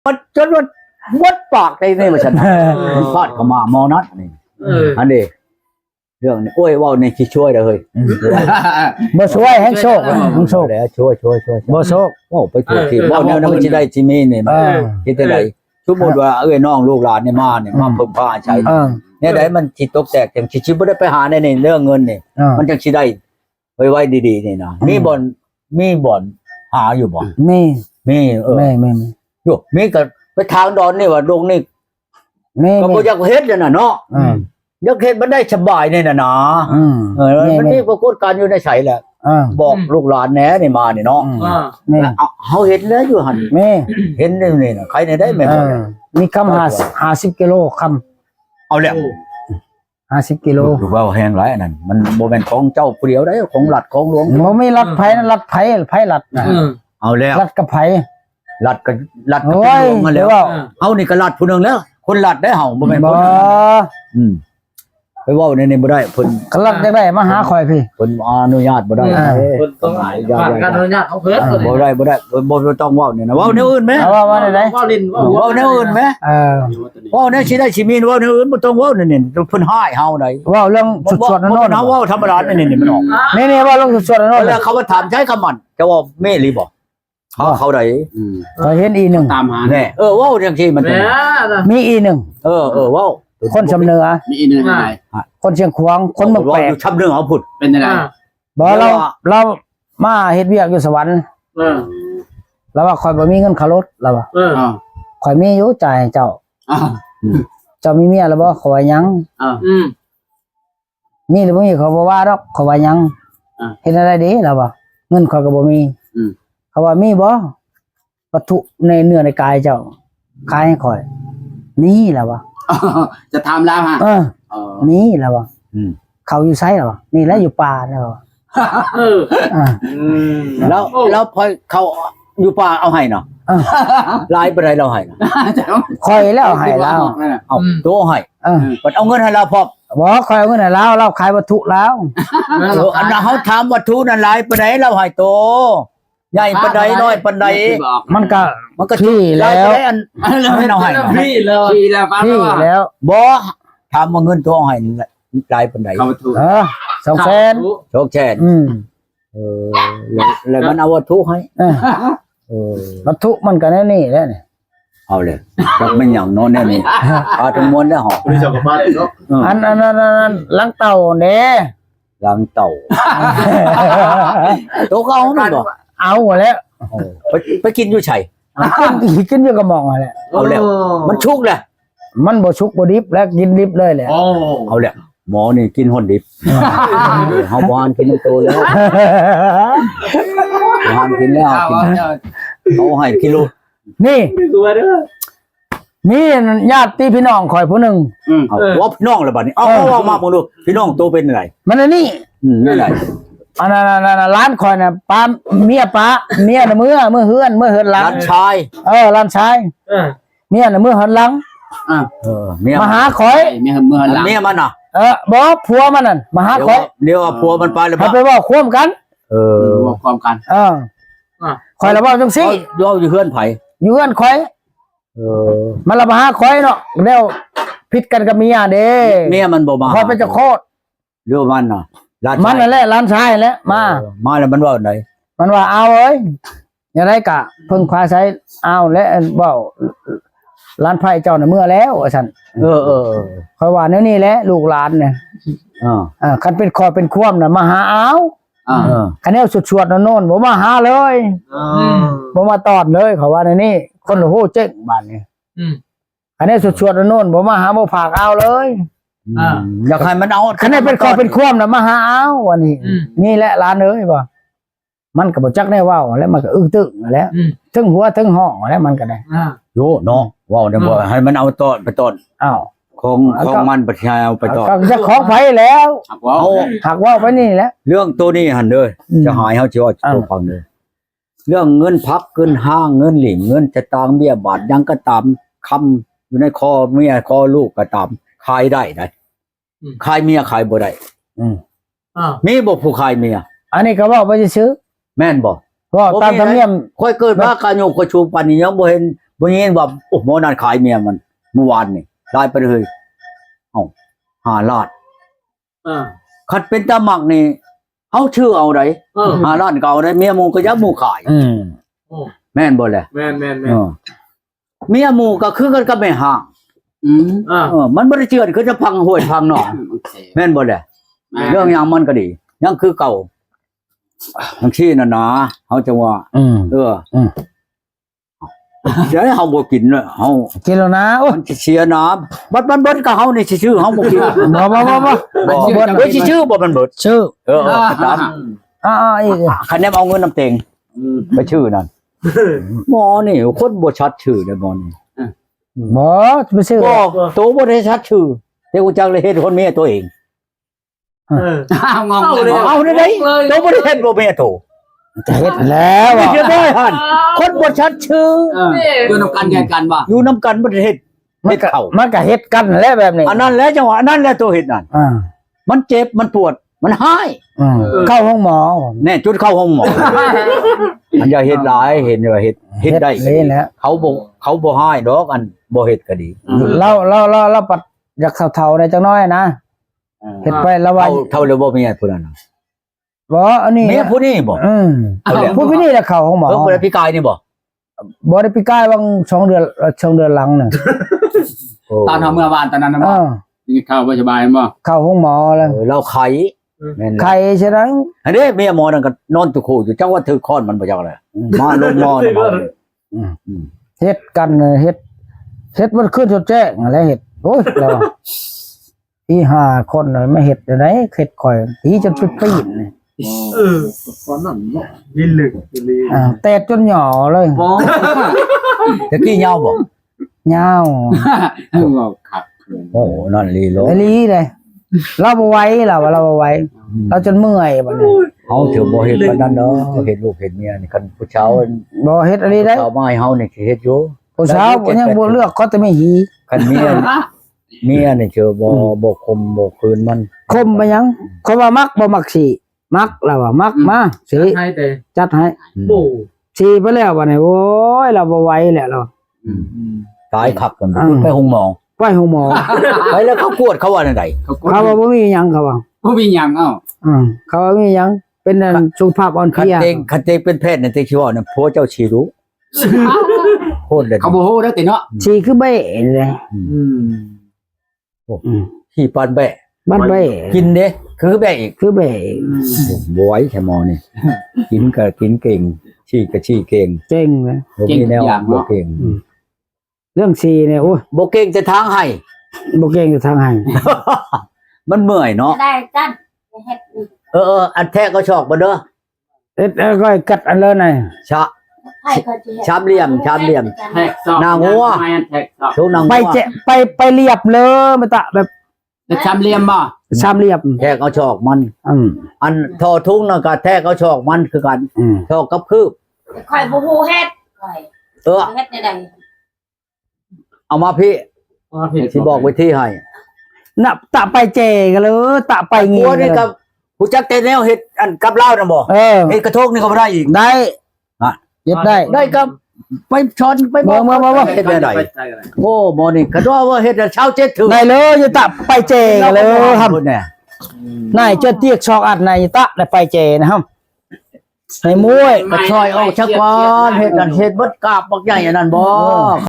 มันจนมันมดปากได้ในว่าฉันพอดเข้ามามอนัดนี่อันนี้เรื่องนี้โอ้ยว่าในที่ช่วยเลย บ่ช่วยให้โชคมึงโชค แล้วช่วยบ่โชค โอ้ไปถูกที่ว่าแนวนั้นมันจะได้จิมีนี่มาคิดได้สมมติว่าน้องลูกหลานเนี่ยมาเพิ่มผ้าใช้เนี่ยได้มันจิตตกแตกอย่างชิบ่ได้ไปหาในเรื่องเงินนี่มันจังสิได้ไว้ดีๆนี่นะมีบ่อนหาอยู่บ่มีมีมีอยู่มีก็ไปทางดอนนี่ว่าดงนี่ก็บ่อยากเฮ็ดน่ะเนาะอยากเฮ็ดมันได้สบายนี่น่ะนะมันมีปรากฏการณ์อยู่ในไสแหละบอกลูกหลานแหน่นี่มานี่เนาะเฮาเห็นแล้วอยู่หั่นแม่เห็นนี่น่ะใครได้แม่นมีคำ50กิโลคำเอาแล้ว50กิโลอยู่ว่าแห้งหลายอันนั้นมันบ่แม่นของเจ้าผู้เดียวได้ของรัฐของหลวงบ่มีรัฐไผนะรัฐไผรัฐนะเอาแล้วรัฐกับไผรัฐก็เป็นหลวงมาแล้วเฮานี่ก็รัฐผู้นึงแล้วคนรัฐได้เฮาบ่แม่นคนไปเว้าในบ่ได้เพิ่นกลักได้มาหาข่อยพี่เพิ่นอนุญาตบ่ได้เพิ่นต้องผ่านการอนุญาตของเพิ่นบ่ได้บ่ต้องเว้านี่นะเว้าแนวอื่นมั้ยว่าได้เว้าลิ้นเว้าแนวอื่นมั้ยเว้าแนวสิได้สิมีเว้าแนวอื่นบ่ต้องเว้านี่เพิ่นให้เฮาได้เว้าเรื่องสดๆนั่นเฮาเว้าธรรมดานี่มันออกนี่เว้าเรื่องสดๆนั่นแล้วเขามาถามใช้คำมันจะว่าแม่หรือบ่เขาได้ก็เห็นอี1ตามหาแน่เว้าจังซี่มันมีอี1เว้าคนชำเนือมีอี1ได้คนเชียงขวางคนเมืองแปลกอยู่ชำเนือเอาพุดเป็นจังได๋บ่เรามาเฮ็ดเวียกอยู่สวรรค์แล้วว่าข่อยบ่มีเงินค่ารถแล้วว่าข่อยมีอยู่จ่ายให้เจ้าเจ้ามีเมียแล้วบ่ข่อยว่ายังมีหรือบ่มีเขาบ่ว่าดอกข่อยว่ายังเฮ็ดอะไรดีแล้วว่าเงินข่อยก็บ่มีเขาว่ามีบ่วัตถุในเนื้อในกายเจ้าขายให้ข่อยมีแล้วว่าจะถามแล้วฮะมีแล้วว่าเขาอยู่ไสแล้วว่านี่แหละอยู่ป่าแล้วแล้วพอเขาอยู่ป่าเอาให้เนาะลายไปไหนเราให้ข่อยแล้วให้แล้วเอาตัวให้เอาเงินให้เราพอบ่ข่อยเอาเงินให้เราขายวัตถุแล้วอันนั้นเขาถามวัตถุนั้นลายไปไหนเราให้โตใหญ่ปานใดน้อยปานใดมันก็ที่แล้วให้เราให้ที่แล้วฟังแล้วบ่ถามว่าเงินตัวให้ลายปานใด200,000แล้วมันเอาวัตถุให้วัตถุมันก็แน่นี่แหละนี่เอาเลยจักมันหยังโน่นแน่นี่ทั้งมวลแล้วเหรอบ่ได้เจ้ากับบ้านเนาะอันลังเต่าเด้ลังเต่าโตเขามันบ่เอาแล้วไปกินอยู่ไสกินอยู่กับหม่องแหละเอาแล้วมันชุกแหละมันบ่ชุกบ่ดิบแล้วกินดิบเลยแหละเอาแล้วหมอนี่กินห่นดิบเฮาบ่หันกินโตแล้วบ่หันกินแล้วกินเขาให้กิโลนี่มีญาติพี่น้องข่อยผู้นึงว่าพี่น้องแล้วบัดนี้เอามาบ่ดูพี่น้องโตเป็นไงมันอันนี้นั่นแหละอันนั้นร้านข่อยน่ะป้าเมียน่ะเมื่อเฮือนหลังร้านชายร้านชายเมียน่ะเมื่อหันหลังเมียมาหาข่อยเมียหันหลังเมียมันน่ะบ่ผัวมันนั่นมาหาข่อยเดี๋ยวผัวมันไปแล้วไปเว้าควมกันเว้าความกันข่อยละเว้าจังซี่อยู่เฮือนไผอยู่เฮือนข่อยมันละมาหาข่อยเนาะแล้วผิดกันกับเมียเด้เมียมันบ่มาข่อยเป็นเจ้าโคตรเรื่องมันน่ะมันนั่นแหละร้านชายแหละมาแล้วมันว่าไหนมันว่าเอาเอ้ยอย่างไรกะเพิ่งพาใช้เอาและเว้าร้านไผ่เจ้าน่ะเมื่อแล้วว่าซั่นข่อยว่าแนวนี้แหละลูกหลานเนี่ยคันเป็นคอเป็นคว่ำน่ะมาหาเอาคันแนวสวดๆโน่นบ่มาหาเลยบ่มาตอดเลยเขาว่าในนี้คนโหเจ๊งบ้านนี้คันแนวสวดๆโน่นบ่มาหาบ่ฝากเอาเลยอยากให้มันเอาคันแนวเป็นคอเป็นคว่ำน่ะมาหาเอาวันนี้นี่แหละหลานเอ้ยบ่มันก็บ่จักได้เว้าแล้วมันก็อึ้งตึ้งแล้วถึงหัวถึงห้องแล้วมันก็ได้โยเนาะว้าวเนี่ยบ่ให้มันเอาตอดไปตอดของมันประชาเอาไปต่อจะของไผแล้วหักว่าไปนี่แหละเรื่องตัวนี้หันเลยจะหายเขาจะว่าตัวฟังเลยเรื่องเงินพักเงินห้างเงินหลิงเงินจะตางเบี้ยบาทยังก็ตามคำอยู่ในคอเมียคอลูกก็ตามขายได้ขายเมียขายบ่ได้มีบ่ผู้ขายเมียอันนี้ก็ว่าไปซื้อแม่นบ่ตามธรรมเนียมค่อยเกิดมาการโยกกระชูปานนี้ยังบ่เห็น บ่ยินว่าโอ้หมอนั่นขายเมียมันเมื่อวานนี่ได้ไปเลยเอ้า5 ล้าน คัดเป็นตาหมักนี่เฮาชื่อเอาได้5 ล้านก็เอาได้เมียหมู่ก็ยักหมู่ขายแม่นบ่แหละ แม่น เออเมียหมู่ก็คือกันกับแม่ห้างมันบ่ได้เจือนคือจะพังห้วยพังหนองแม่นบ่แหละเรื่องหยังมันก็ดียังคือเก่าทั้งชี้น่ะนะเฮาจะว่าเดี๋ยวเฮาบ่กินเนาะเฮา กินแล้วนะโอ้ย มันสิเสียน้ำบัดมันเบิดก็เฮานี่สิชื่อเฮาบ่กิน บ่บ่เฮ้ยสิชื่อบ่มันเบิด ชื่อ ก็ตาม อีก คันแนมเอาเงินน้ำเต็งไปชื่อนั่นหมอนี่คนบ่ชัดชื่อเด้อหมอนี่ บ่ไปซื้อ บ่โตบ่ได้ชัดชื่อแต่กูจักเลยเฮ็ดคนเมียตัวเอง งงเลย เอาได้ไดโตบ่ได้เฮ็ดบ่เมียโต จะเฮ็ดแล้ว เรียบร้อยหั่นคนบ่ชัดชื่อ อยู่นำกันแข่งกันบ่ อยู่นํกันบ่ได้เฮ็ดเฮ็ดเข้า มันก็เฮ็ดกันแหละแบบนี้ อันนั้นแหละจังหวะอันนั้นแหละตัวเฮ็ดนั่นมันเจ็บมันปวดมันหาย เข้าห้องหมอ แน่จุดเข้าห้องหมออันอย่าเฮ็ดหลายเห็นว่าเฮ็ดได้ นี่แหละ เขาบ่หายดอกอันบ่เฮ็ดก็ดี เราปัดอยากเฒ่าๆได้จังน้อยนะเฮ็ดไปละวัน เท่าแล้วบ่เมียผู้นั้นน่ะ บ่อันนี้ เมียผู้นี้บ่ ผู้พี่นี่แหละเข้าห้องหมอ เพิ่นบ่ได้พิกายนี่บ่ บ่ได้ปีกายวัง2 เดือนหลังน่ะ ตอนทำเมื่อวานตอนนั้นนะบ่นี่เข้าบ่สบายบ่ เข้าห้องหมอแล้ว เราไขแม่น ใครใช่ไหม อันนี้เมียหมอนั่นก็นอนตุคู่อยู่จังว่าถือค้อนมันบ่จักเลยมาลงหมอนี่ เฮ็ดกันเฮ็ดมันขึ้นจนแจ้งอะไรเฮ็ดโอ้ยเราพี่5 คนเลยไม่เฮ็ดจังได๋เฮ็ดข่อยพี่จนสุดปีนนี่ ตอนนั้นเนาะยินลึกยินลี แตกจนหย่อเลย บ่ ตะกี้ยาวบ่ ยาว บ่ครับ โอ้นั่นลีโล ไอ้ลีเลยเราบ่ไหวเราบ่ไหวเราจนเมื่อยบัดนี้ เฮาถือบ่เฮ็ดปานนั้นเนาะเฮ็ดลูกเฮ็ดเมียนี่คันผู้เฒ่า บ่เฮ็ดอะไรได้ เฒ่ามาให้เฮานี่สิเฮ็ดอยู่ ผู้สาวยังบ่เลือกเขาแต่ไม่หี คันเมียนี่เจอบ่คมบ่คืนมัน คมไปยังเขาว่ามักบ่มักสิมักเราว่ามักมาสิ ให้แต่ จัดให้ โอ้ สิไปแล้วบัดนี้โอ้ยเราบ่ไหวแล้วเรา ตายคักกันไปห้องหมอ ไปห้องหมอ ไปแล้วเขากวดเขาว่าจังได๋ เขาว่าบ่มีหยังเขาว่า บ่มีหยังเอ้า เขาว่ามีหยังเป็นสุขภาพอ่อนเพ คัน ลีย เต็งเป็นแพทย์นี่ติสิว่าน่ะผัวเจ้าชีรู้โคตรเลย เขาบ่ฮู้ได้ติเนาะ สิคือเบ้เลย ขี้ปานแบะ บ้านเบ้ กินเด้คือแบะอีก คือเบ้ บ่ไหวแค่หมอนี่กินก็กินเก่งชี้ก็ชี้เก่ง เจ๋งเลย บ่มีแนวบ่เก่ง เรื่องสีเนี่ยโอ้ย บ่เก่งจะทางให้ บ่เก่งอยู่ทางให้ มันเมื่อยเนาะ ได้กันเฮ็ด อันแท้ก็ชอกบ่เด้อ เอ็ดก็กัดอันเลยน่ะ ชะ ไผก็สิเฮ็ด ชามเหลี่ยม แท็กซอก ทุกนาง ไปเจไปเรียบเลยมาตะแบบ จะจำเรียมบ่ สามเหลี่ยม แท้ก็ชอกมัน อันทอทุ่งนั่นก็แท้ก็ชอกมันคือกันชอกกับคืบ ข่อยบ่ฮู้เฮ็ดข่อยเฮ็ดได้ เอามาพี่สิบอกไว้ที่ให้ น่ะตะไปเจกันเลยตะไป หั งี้ วนี่กับผู้จักแต่แนวเฮ็ดอันกับลาวน่ะบ่เฮ็ดกระทงนี่ก็บ่ได้อีก ได้ อ่ะ เย็ดได้ ได้กับไปช้อนไปบอกเฮ็ดได้โอ้หมอนี่ก็ว่าเฮ็ดเช้า7ถึง ได้เลยจะตะไปเจกันเลยครับ เนี่ย นายเจ้าเตียกชอกอัดนายตะได้ไปเจนะครับให้มวย ก็ช่อยออกชักก่อนเฮ็ดนั่นเฮ็ดเบิดกาบบักใหญ่อันนั้นบ่